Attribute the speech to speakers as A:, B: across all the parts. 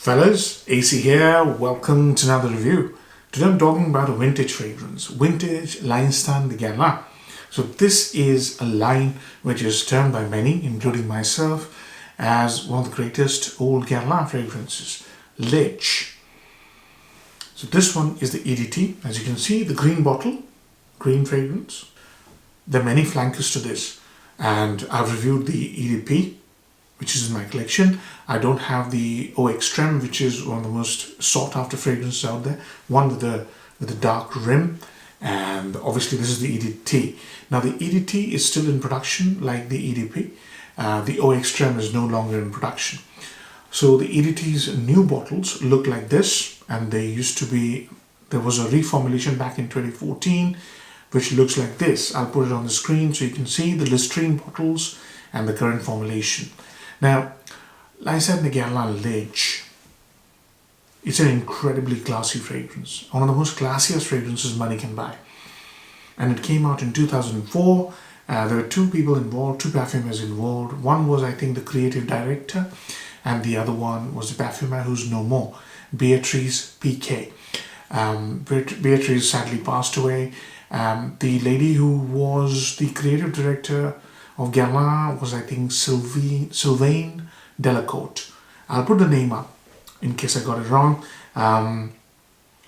A: Fellas, AC here, welcome to another review. Today I'm talking about a vintage fragrance, vintage L'Instant de Guerlain. So this is a line which is termed by many, including myself, as one of the greatest old Guerlain fragrances, Lich. So this one is the EDT, as you can see, the green bottle, green fragrance. There are many flankers to this, and I've reviewed the EDP, which is in my collection. I don't have the Eau Extreme, which is one of the most sought after fragrances out there. One with the dark rim, and obviously this is the EDT. Now the EDT is still in production like the EDP. The Eau Extreme is no longer in production. So the EDT's new bottles look like this, and there was a reformulation back in 2014 which looks like this. I'll put it on the screen so you can see the Listerine bottles and the current formulation. Now, L'Instant de Guerlain Lich, it's an incredibly classy fragrance, one of the most classiest fragrances money can buy. And it came out in 2004. There were two people involved, two perfumers involved. One was, I think, the creative director, and the other one was the perfumer who's no more, Béatrice Piquet. Béatrice sadly passed away. The lady who was the creative director of Guerlain was, I think, Sylvain Delacote. I'll put the name up in case I got it wrong.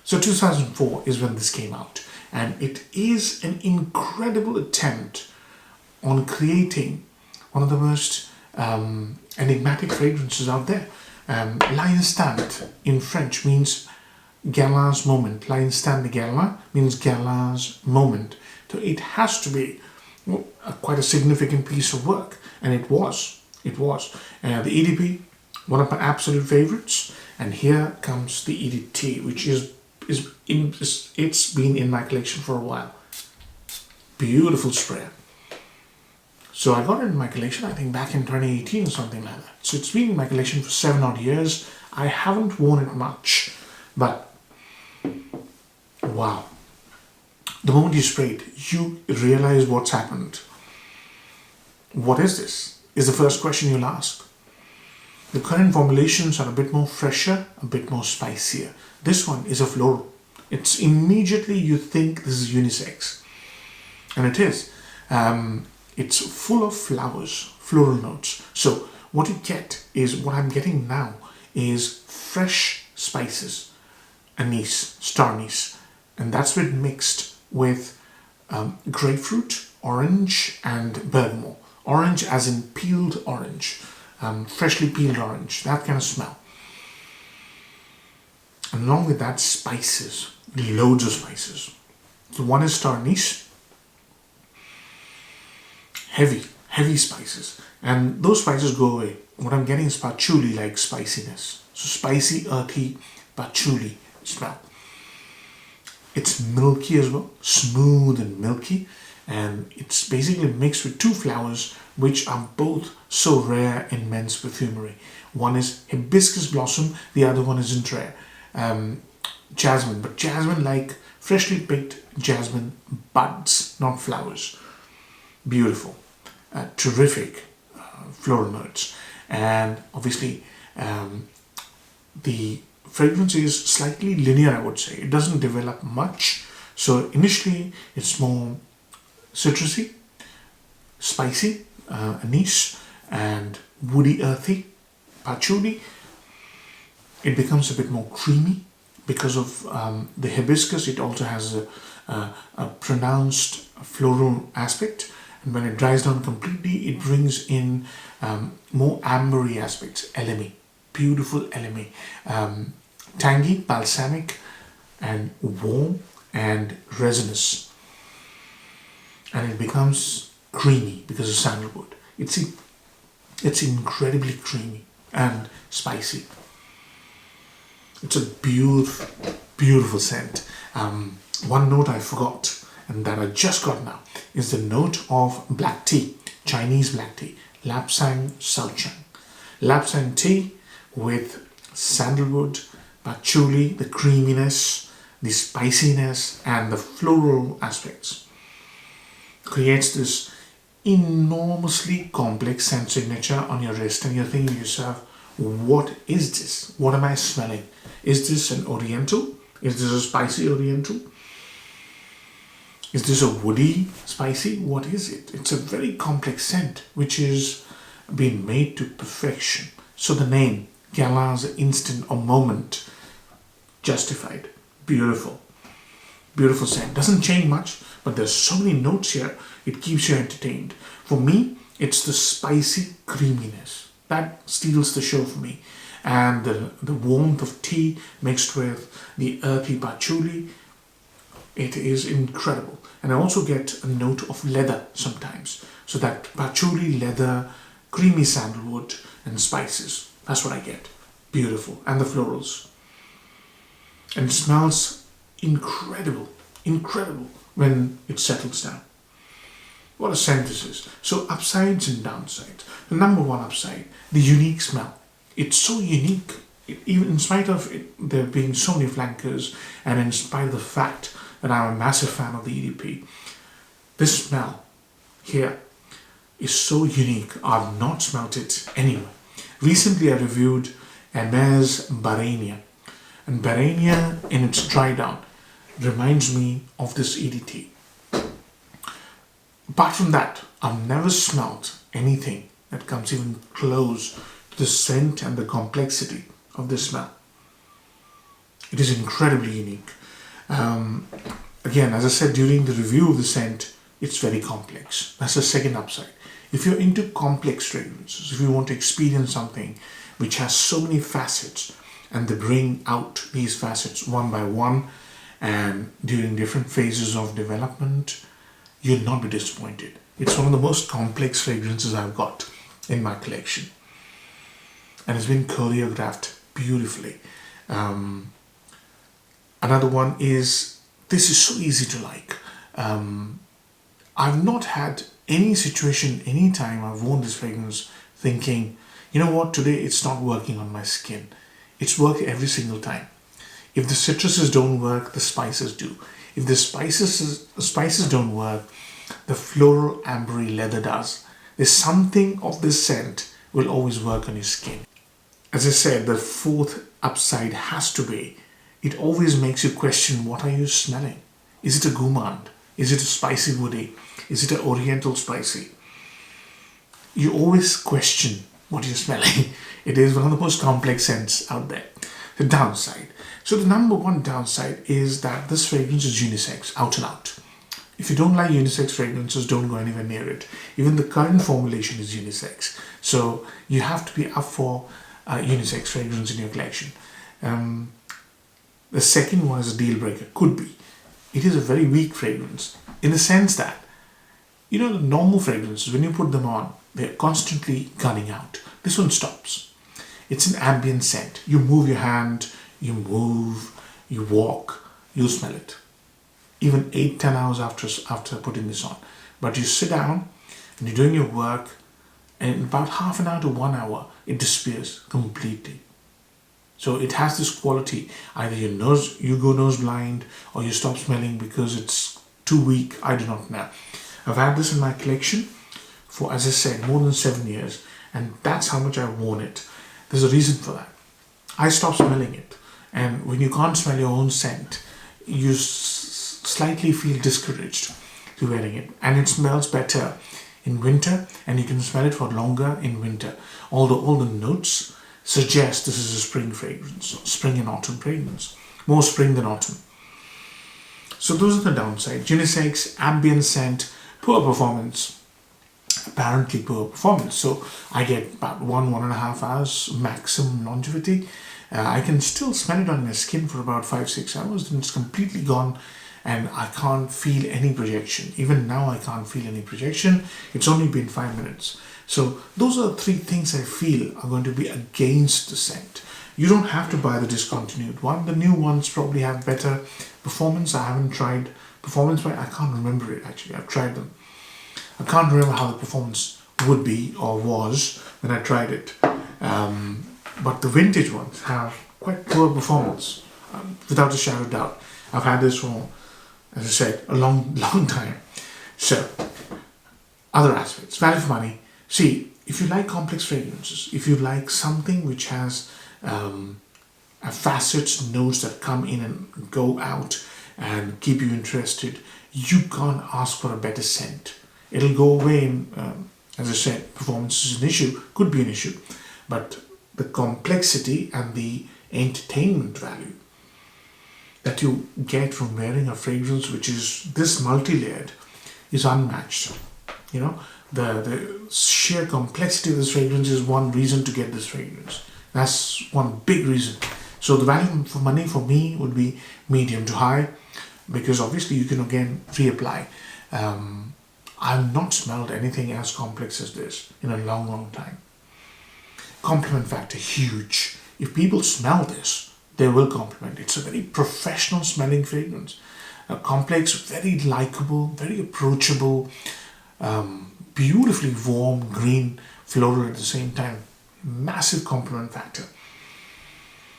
A: So 2004 is when this came out, and it is an incredible attempt on creating one of the most enigmatic fragrances out there. L'Instant in French means Guerlain's moment. L'Instant de Guerlain means Guerlain's moment. So it has to be quite a significant piece of work, and it was. The EDP, one of my absolute favorites, and here comes the EDT, which it's been in my collection for a while. Beautiful spray. So I got it in my collection, I think back in 2018 or something like that. So it's been in my collection for 7 odd years. I haven't worn it much, but wow. The moment you spray it, you realize what's happened. What is this? Is the first question you'll ask. The current formulations are a bit more fresher, a bit more spicier. This one is a floral. It's immediately you think this is unisex. And it is. It's full of flowers, floral notes. So what you get is, what I'm getting now is fresh spices, anise, star anise, and that's been mixed with grapefruit, orange, and bergamot. Orange as in peeled orange, freshly peeled orange, that kind of smell. And along with that, spices, loads of spices. So one is star anise, heavy spices, and those spices go away. What I'm getting is patchouli-like spiciness. So spicy, earthy, patchouli smell. It's milky as well, smooth and milky, and it's basically mixed with two flowers which are both so rare in men's perfumery. One is hibiscus blossom, the other one isn't rare. Jasmine, but jasmine like freshly picked jasmine buds, not flowers. Beautiful, terrific floral notes, and obviously the fragrance is slightly linear, I would say. It doesn't develop much. So initially it's more citrusy, spicy, anise, and woody earthy, patchouli. It becomes a bit more creamy because of the hibiscus. It also has a pronounced floral aspect, and when it dries down completely, it brings in more ambery aspects, elemi, beautiful elemi. Tangy, balsamic, and warm and resinous, and it becomes creamy because of sandalwood. It's incredibly creamy and spicy. It's a beautiful scent. One note I forgot and that I just got now is the note of black tea, Chinese black tea, Lapsang Souchong. Lapsang tea with sandalwood, patchouli, the creaminess, the spiciness, and the floral aspects creates this enormously complex scent signature on your wrist, and you're thinking to yourself, what is this? What am I smelling? Is this an oriental? Is this a spicy oriental? Is this a woody spicy? What is it? It's a very complex scent which is being made to perfection. So the name, Guerlain's instant or moment, justified. Beautiful. Beautiful scent. Doesn't change much, but there's so many notes here, it keeps you entertained. For me, it's the spicy creaminess. That steals the show for me. And the warmth of tea mixed with the earthy patchouli, it is incredible. And I also get a note of leather sometimes. So that patchouli, leather, creamy sandalwood and spices. That's what I get. Beautiful. And the florals. And it smells incredible. Incredible when it settles down. What a scent this is. So upsides and downsides. The number one upside, the unique smell. It's so unique. Even in spite of there being so many flankers and in spite of the fact that I'm a massive fan of the EDP, this smell here is so unique. I've not smelt it anywhere. Recently I reviewed Hermes Barania, and Barania in its dry down reminds me of this EDT. Apart from that, I've never smelt anything that comes even close to the scent and the complexity of this smell. It is incredibly unique. Again, as I said during the review of the scent, it's very complex. That's the second upside. If you're into complex fragrances, if you want to experience something which has so many facets and they bring out these facets one by one and during different phases of development, you'll not be disappointed. It's one of the most complex fragrances I've got in my collection. And it's been choreographed beautifully. Another one is, this is so easy to like. I've not had any situation, any time I've worn this fragrance thinking, you know what, today it's not working on my skin. It's worked every single time. If the citruses don't work, the spices do. If the spices don't work, the floral ambery leather does. There's something of this scent will always work on your skin. As I said, the fourth upside has to be, it always makes you question, what are you smelling? Is it a gourmand? Is it a spicy woody? Is it an oriental spicy? You always question what you're smelling. It is one of the most complex scents out there. The downside. So the number one downside is that this fragrance is unisex, out and out. If you don't like unisex fragrances, don't go anywhere near it. Even the current formulation is unisex. So you have to be up for unisex fragrance in your collection. The second one is a deal breaker. Could be. It is a very weak fragrance in the sense that, you know, the normal fragrances, when you put them on, they're constantly gunning out. This one stops. It's an ambient scent. You move your hand, you move, you walk, you'll smell it. Even 8-10 hours after putting this on. But you sit down and you're doing your work, and in about half an hour to 1 hour, it disappears completely. So it has this quality. Either you go nose blind, or you stop smelling because it's too weak. I do not know. I've had this in my collection for, as I said, more than 7 years, and that's how much I've worn it. There's a reason for that. I stopped smelling it, and when you can't smell your own scent, you slightly feel discouraged to wearing it, and it smells better in winter, and you can smell it for longer in winter. Although all the notes suggest this is a spring fragrance, spring and autumn fragrance, more spring than autumn. So those are the downsides. Unisex, ambient scent, poor performance, apparently poor performance. So I get about 1.5 hours maximum longevity. I can still smell it on my skin for about 5-6 hours, then it's completely gone, and I can't feel any projection. Even now I can't feel any projection. It's only been 5 minutes. So those are the 3 things I feel are going to be against the scent. You don't have to buy the discontinued one. The new ones probably have better performance. I haven't tried performance, but I can't remember it actually. I've tried them. I can't remember how the performance would be or was when I tried it. But the vintage ones have quite poor performance, without a shadow of doubt. I've had this for, as I said, a long time. So, other aspects, value for money. See, if you like complex fragrances, if you like something which has facets, notes that come in and go out and keep you interested, you can't ask for a better scent. It'll go away in, as I said, performance is an issue, could be an issue, but the complexity and the entertainment value that you get from wearing a fragrance which is this multi-layered is unmatched. You know, the sheer complexity of this fragrance is one reason to get this fragrance. That's one big reason. So the value for money for me would be medium to high, because obviously you can again reapply. I've not smelled anything as complex as this in a long time. Compliment factor, huge. If people smell this, they will compliment. It's a very professional smelling fragrance. Complex, very likable, very approachable, beautifully warm, green, floral at the same time. Massive compliment factor.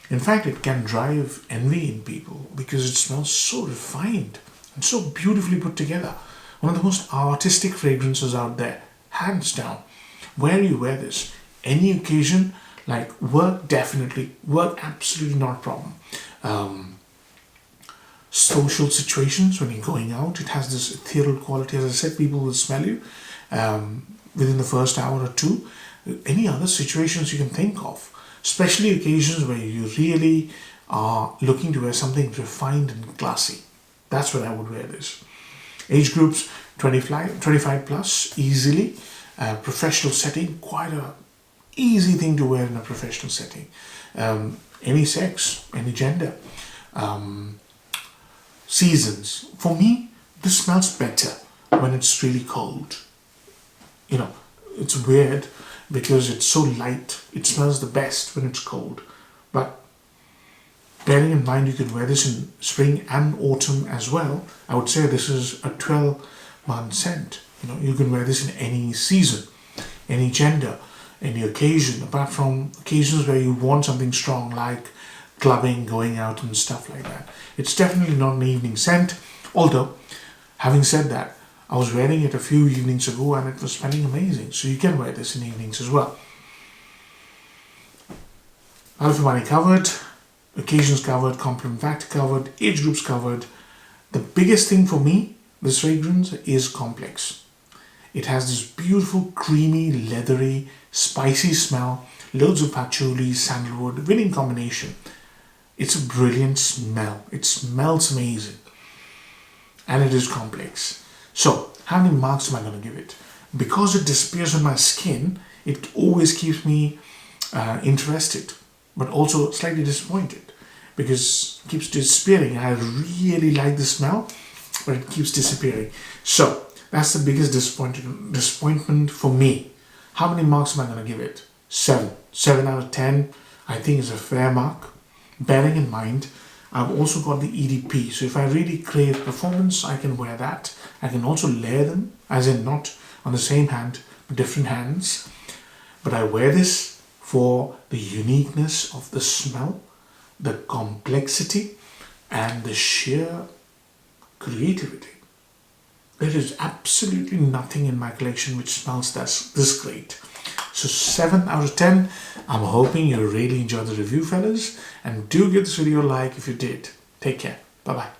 A: In fact, it can drive envy in people because it smells so refined and so beautifully put together. One of the most artistic fragrances out there, hands down. Where you wear this, any occasion, like work, definitely. Work, absolutely not a problem. Social situations, when you're going out, it has this ethereal quality. As I said, people will smell you within the first hour or two. Any other situations you can think of, especially occasions where you really are looking to wear something refined and classy. That's when I would wear this. Age groups 25 plus, easily. Professional setting, quite a easy thing to wear in a professional setting. Any sex, any gender. Seasons. For me, this smells better when it's really cold. You know, it's weird because it's so light. It smells the best when it's cold. But bearing in mind you could wear this in spring and autumn as well, I would say this is a 12-month scent. You know, you can wear this in any season, any gender, any occasion, apart from occasions where you want something strong like clubbing, going out and stuff like that. It's definitely not an evening scent, although having said that, I was wearing it a few evenings ago and it was smelling amazing. So you can wear this in evenings as well. Value for money covered, occasions covered, compliment factor covered, age groups covered. The biggest thing for me, this fragrance, is complex. It has this beautiful, creamy, leathery, spicy smell, loads of patchouli, sandalwood, winning combination. It's a brilliant smell. It smells amazing. And it is complex. So, how many marks am I going to give it? Because it disappears on my skin, it always keeps me interested, but also slightly disappointed because it keeps disappearing. I really like the smell, but it keeps disappearing. So, that's the biggest disappointment for me. How many marks am I going to give it? 7. 7 out of 10, I think, is a fair mark. Bearing in mind, I've also got the EDP. So if I really crave performance, I can wear that. I can also layer them, as in not on the same hand, but different hands. But I wear this for the uniqueness of the smell, the complexity, and the sheer creativity. There is absolutely nothing in my collection which smells this great. So 7 out of 10. I'm hoping you really enjoyed the review, fellas. And do give this video a like if you did. Take care. Bye-bye.